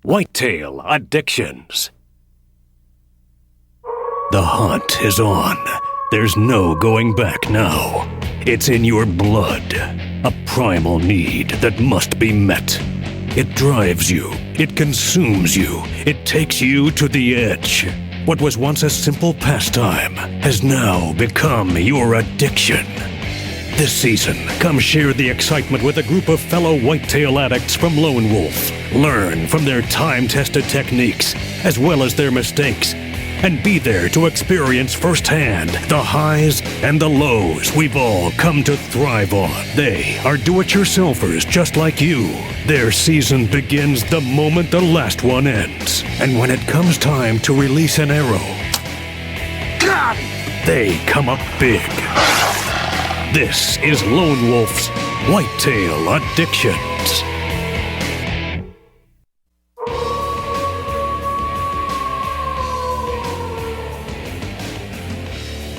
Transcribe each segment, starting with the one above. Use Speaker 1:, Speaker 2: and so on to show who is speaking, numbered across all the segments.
Speaker 1: Whitetail Addictions. The hunt is on. There's no going back now. It's in your blood. A primal need that must be met. It drives you. It consumes you. It takes you to the edge. What was once a simple pastime has now become your addiction. This season, come share the excitement with a group of fellow whitetail addicts from Lone Wolf. Learn from their time-tested techniques, as well as their mistakes, and be there to experience firsthand the highs and the lows we've all come to thrive on. They are do-it-yourselfers just like you. Their season begins the moment the last one ends. And when it comes time to release an arrow, they come up big. This is Lone Wolf's Whitetail Addictions.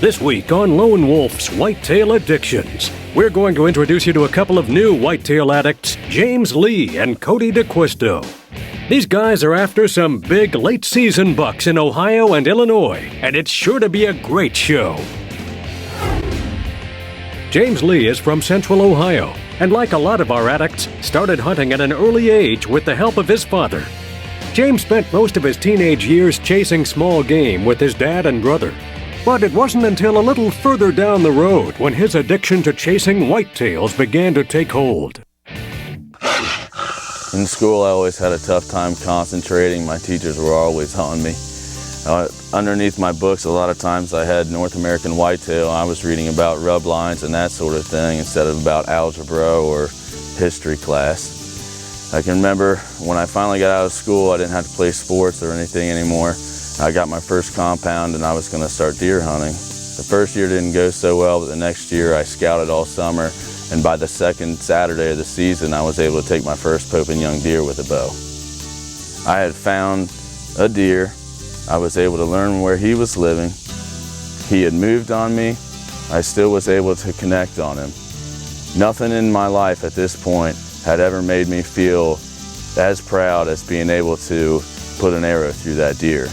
Speaker 1: This week on Lone Wolf's Whitetail Addictions, we're going to introduce you to a couple of new whitetail addicts, James Lee and Cody D'Acquisto. These guys are after some big late-season bucks in Ohio and Illinois, and it's sure to be a great show. James Lee is from Central Ohio, and like a lot of our addicts, started hunting at an early age with the help of his father. James spent most of his teenage years chasing small game with his dad and brother. But it wasn't until a little further down the road when his addiction to chasing whitetails began to take hold.
Speaker 2: In school, I always had a tough time concentrating. My teachers were always on me. Underneath my books, a lot of times I had North American whitetail. I was reading about rub lines and that sort of thing instead of about algebra or history class. I can remember when I finally got out of school, I didn't have to play sports or anything anymore. I got my first compound and I was going to start deer hunting. The first year didn't go so well, but the next year I scouted all summer, and by the second Saturday of the season, I was able to take my first Pope and young deer with a bow. I had found a deer. I was able to learn where he was living. He had moved on me. I still was able to connect on him. Nothing in my life at this point had ever made me feel as proud as being able to put an arrow through that deer.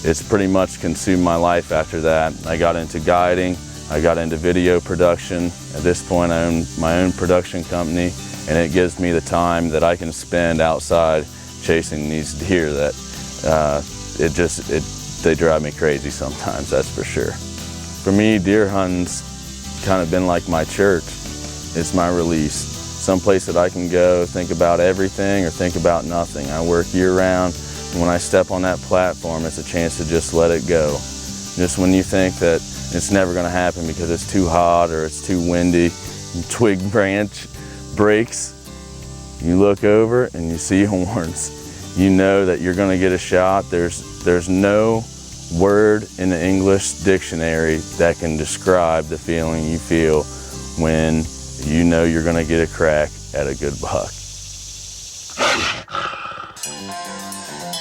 Speaker 2: It's pretty much consumed my life after that. I got into guiding, I got into video production. At this point I own my own production company, and it gives me the time that I can spend outside chasing these deer that they drive me crazy sometimes, that's for sure. For me, deer hunting's kind of been like my church. It's my release. Someplace that I can go, think about everything or think about nothing. I work year round. When I step on that platform, it's a chance to just let it go. Just when you think that it's never going to happen because it's too hot or it's too windy, twig branch breaks, you look over and you see horns. You know that you're going to get a shot. There's no word in the English dictionary that can describe the feeling you feel when you know you're going to get a crack at a good buck.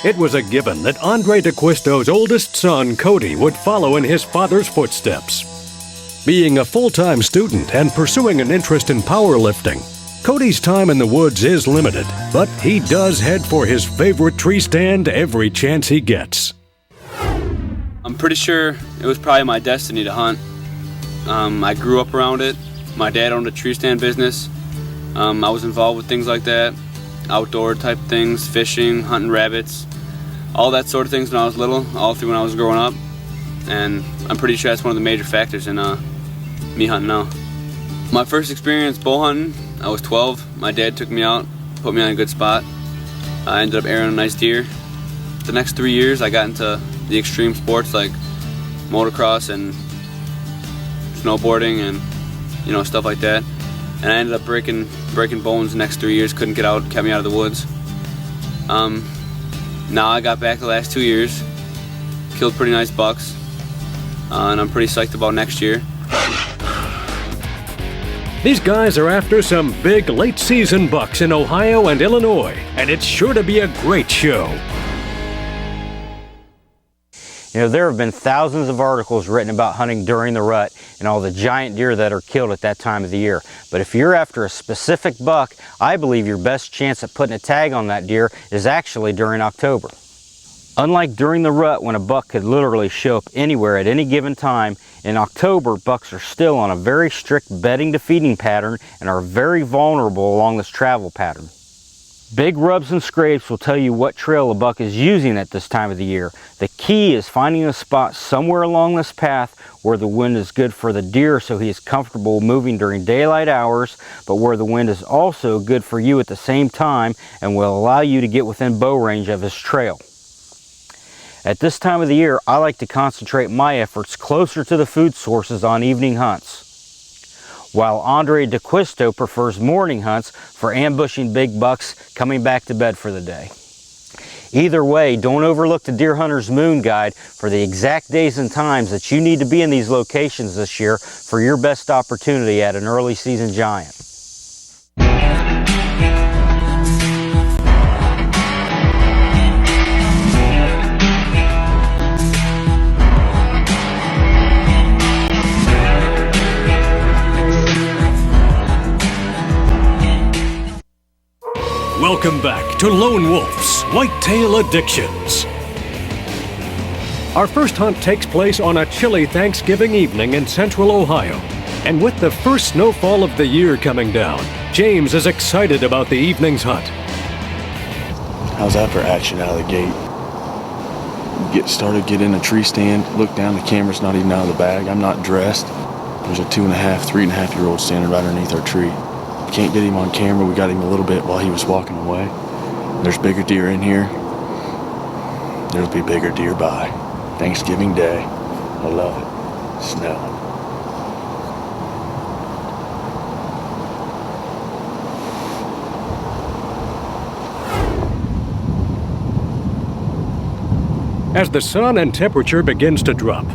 Speaker 1: It was a given that Andrae D'Acquisto's oldest son, Cody, would follow in his father's footsteps. Being a full-time student and pursuing an interest in powerlifting, Cody's time in the woods is limited, but he does head for his favorite tree stand every chance he gets.
Speaker 3: I'm pretty sure it was probably my destiny to hunt. I grew up around it. My dad owned a tree stand business. I was involved with things like that, outdoor type things, fishing, hunting rabbits, all that sort of things when I was little, all through when I was growing up. And I'm pretty sure that's one of the major factors in me hunting now. My first experience bow hunting, I was 12. My dad took me out, put me on a good spot. I ended up arrowing a nice deer. The next 3 years I got into the extreme sports like motocross and snowboarding and stuff like that. And I ended up breaking bones the next 3 years, couldn't get out, kept me out of the woods. Now I got back the last 2 years, killed pretty nice bucks, and I'm pretty psyched about next year.
Speaker 1: These guys are after some big late-season bucks in Ohio and Illinois, and it's sure to be a great show.
Speaker 4: You know, there have been thousands of articles written about hunting during the rut and all the giant deer that are killed at that time of the year. But if you're after a specific buck, I believe your best chance at putting a tag on that deer is actually during October. Unlike during the rut when a buck could literally show up anywhere at any given time, in October bucks are still on a very strict bedding to feeding pattern and are very vulnerable along this travel pattern. Big rubs and scrapes will tell you what trail a buck is using at this time of the year. The key is finding a spot somewhere along this path where the wind is good for the deer so he is comfortable moving during daylight hours, but where the wind is also good for you at the same time and will allow you to get within bow range of his trail. At this time of the year, I like to concentrate my efforts closer to the food sources on evening hunts, while Andrae D'Acquisto prefers morning hunts for ambushing big bucks coming back to bed for the day. Either way, don't overlook the Deer Hunter's Moon Guide for the exact days and times that you need to be in these locations this year for your best opportunity at an early season giant.
Speaker 1: Welcome back to Lone Wolf's Whitetail Addictions. Our first hunt takes place on a chilly Thanksgiving evening in central Ohio. And with the first snowfall of the year coming down, James is excited about the evening's hunt.
Speaker 5: How's that for action out of the gate? Get started, get in a tree stand, look down, the camera's not even out of the bag. I'm not dressed. There's a 2.5, 3.5-year-old standing right underneath our tree. Can't get him on camera. We got him a little bit while he was walking away. There's bigger deer in here. There'll be bigger deer by Thanksgiving Day. I love it. Snowing.
Speaker 1: As the sun and temperature begins to drop,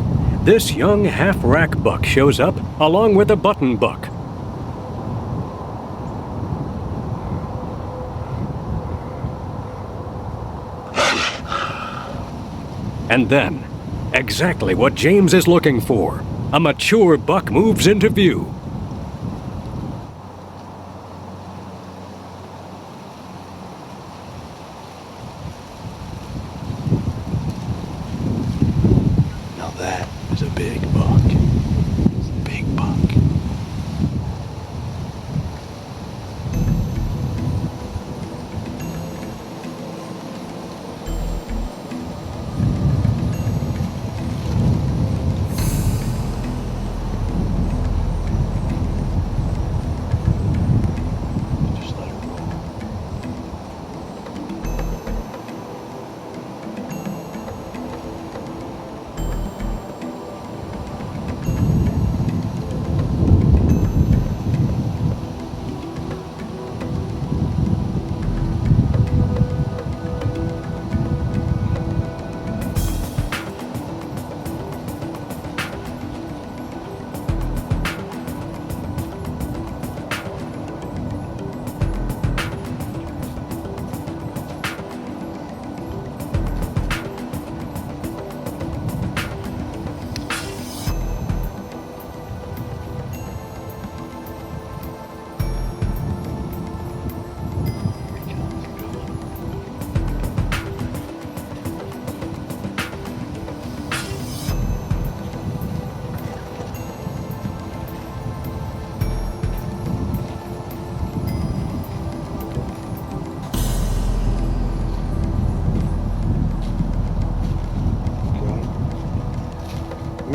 Speaker 1: this young half-rack buck shows up along with a button buck. And then, exactly what James is looking for. A mature buck moves into view.
Speaker 5: Now that is a big buck. Big buck.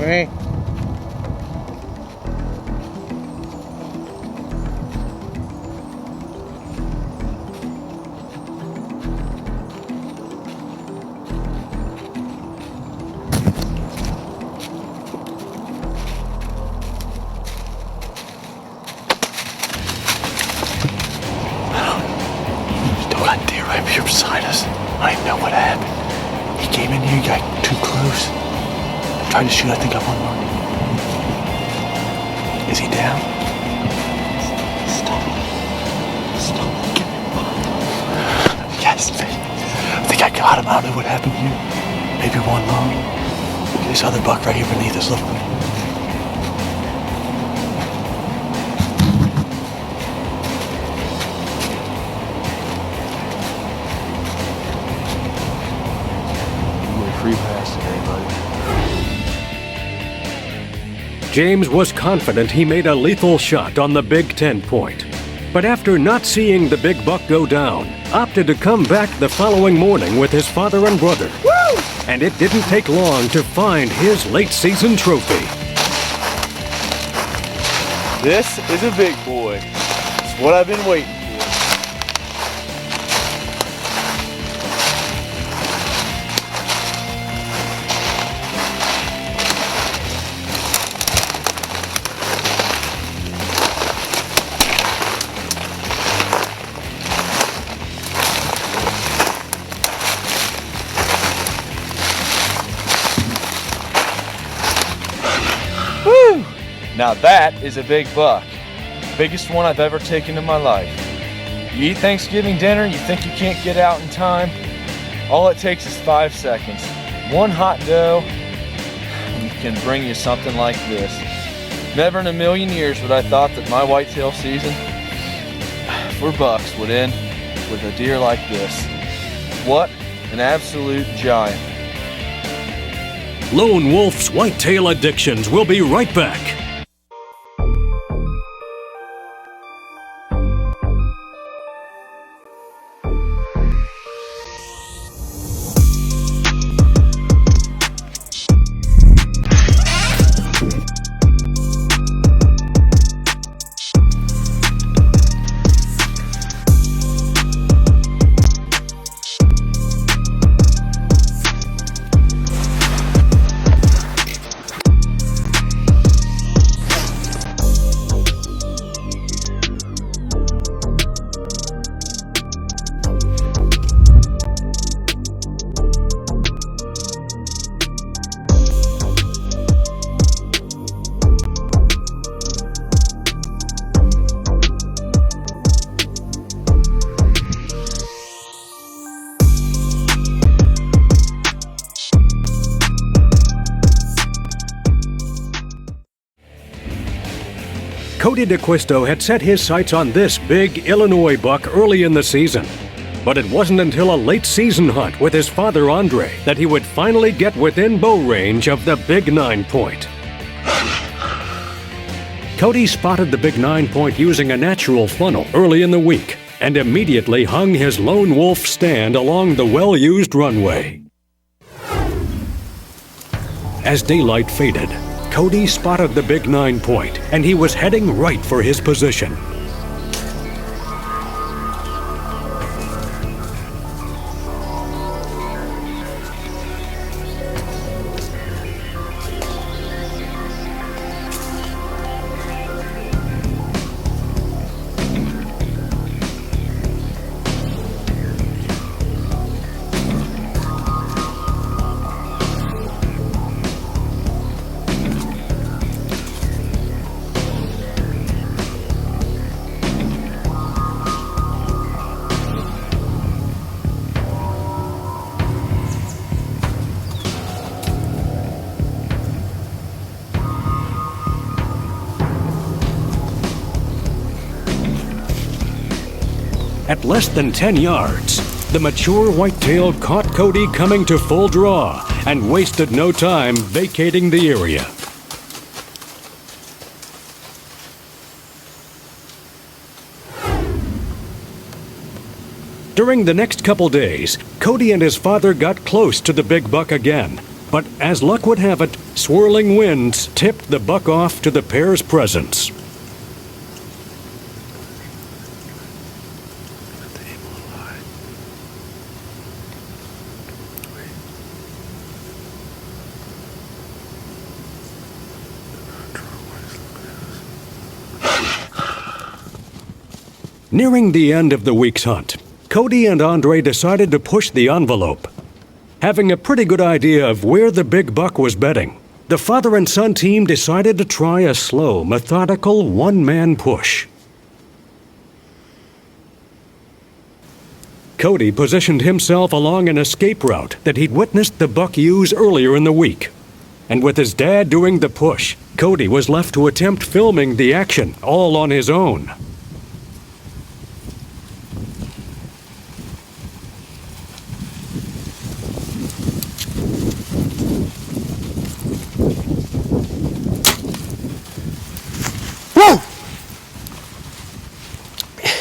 Speaker 6: Andrae.
Speaker 5: Still got deer right here beside us. I didn't know what happened. He came in here, got too close. Tried to shoot, I think, up on mark. Is he down? Stop. Stop. Get me. Yes, baby. I think I got him. I don't know what happened here. Maybe one lung. This other buck right here beneath us, look. You get a free pass today, buddy.
Speaker 1: James was confident he made a lethal shot on the Big 10 point. But after not seeing the big buck go down, opted to come back the following morning with his father and brother. Woo! And it didn't take long to find his late-season trophy.
Speaker 5: This is a big boy. It's what I've been waiting for. Woo! Now that is a big buck. Biggest one I've ever taken in my life. You eat Thanksgiving dinner, you think you can't get out in time? All it takes is 5 seconds. One hot dough, and can bring you something like this. Never in a million years would I thought that my whitetail season for bucks would end with a deer like this. What an absolute giant.
Speaker 1: Lone Wolf's Whitetail Addictions will be right back. Cody D'Acquisto had set his sights on this big Illinois buck early in the season. But it wasn't until a late season hunt with his father Andrae that he would finally get within bow range of the Big 9 point. Cody spotted the Big 9 point using a natural funnel early in the week and immediately hung his lone wolf stand along the well-used runway. As daylight faded, Cody spotted the Big 9 point, and he was heading right for his position. At less than 10 yards, the mature whitetail caught Cody coming to full draw and wasted no time vacating the area. During the next couple days, Cody and his father got close to the big buck again, but as luck would have it, swirling winds tipped the buck off to the pair's presence. Nearing the end of the week's hunt, Cody and Andrae decided to push the envelope. Having a pretty good idea of where the big buck was bedding, the father and son team decided to try a slow, methodical one-man push. Cody positioned himself along an escape route that he'd witnessed the buck use earlier in the week. And with his dad doing the push, Cody was left to attempt filming the action all on his own.
Speaker 3: Whoa!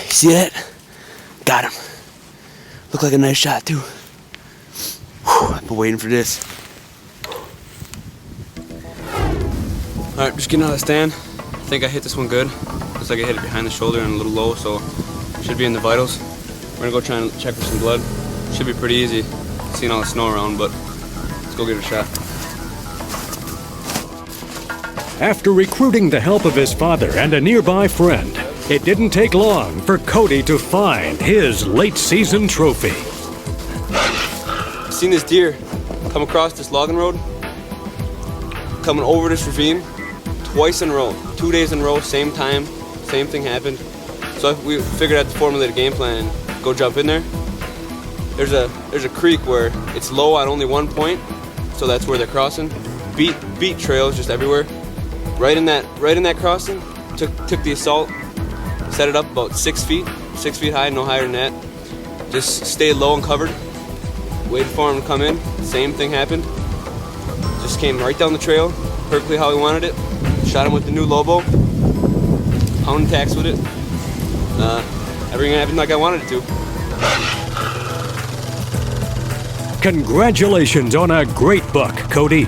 Speaker 3: See that? Got him. Looked like a nice shot too. Whew, I've been waiting for this. Alright, just getting out of the stand. I think I hit this one good. Looks like I hit it behind the shoulder and a little low, so should be in the vitals. We're gonna go try and check for some blood. Should be pretty easy, seeing all the snow around, but let's go give it a shot.
Speaker 1: After recruiting the help of his father and a nearby friend, it didn't take long for Cody to find his late-season trophy.
Speaker 3: I've seen this deer come across this logging road, coming over this ravine twice in a row, 2 days in a row, same time, same thing happened. So we figured out to formulate a game plan and go jump in there. There's a creek where it's low on only one point, so that's where they're crossing. Beat trails just everywhere. Right in that crossing, took the assault, set it up about 6 feet high, no higher than that. Just stayed low and covered. Waited for him to come in. Same thing happened. Just came right down the trail, perfectly how he wanted it. Shot him with the new Lobo. Pound tacks with it. Everything happened like I wanted it to.
Speaker 1: Congratulations on a great buck, Cody.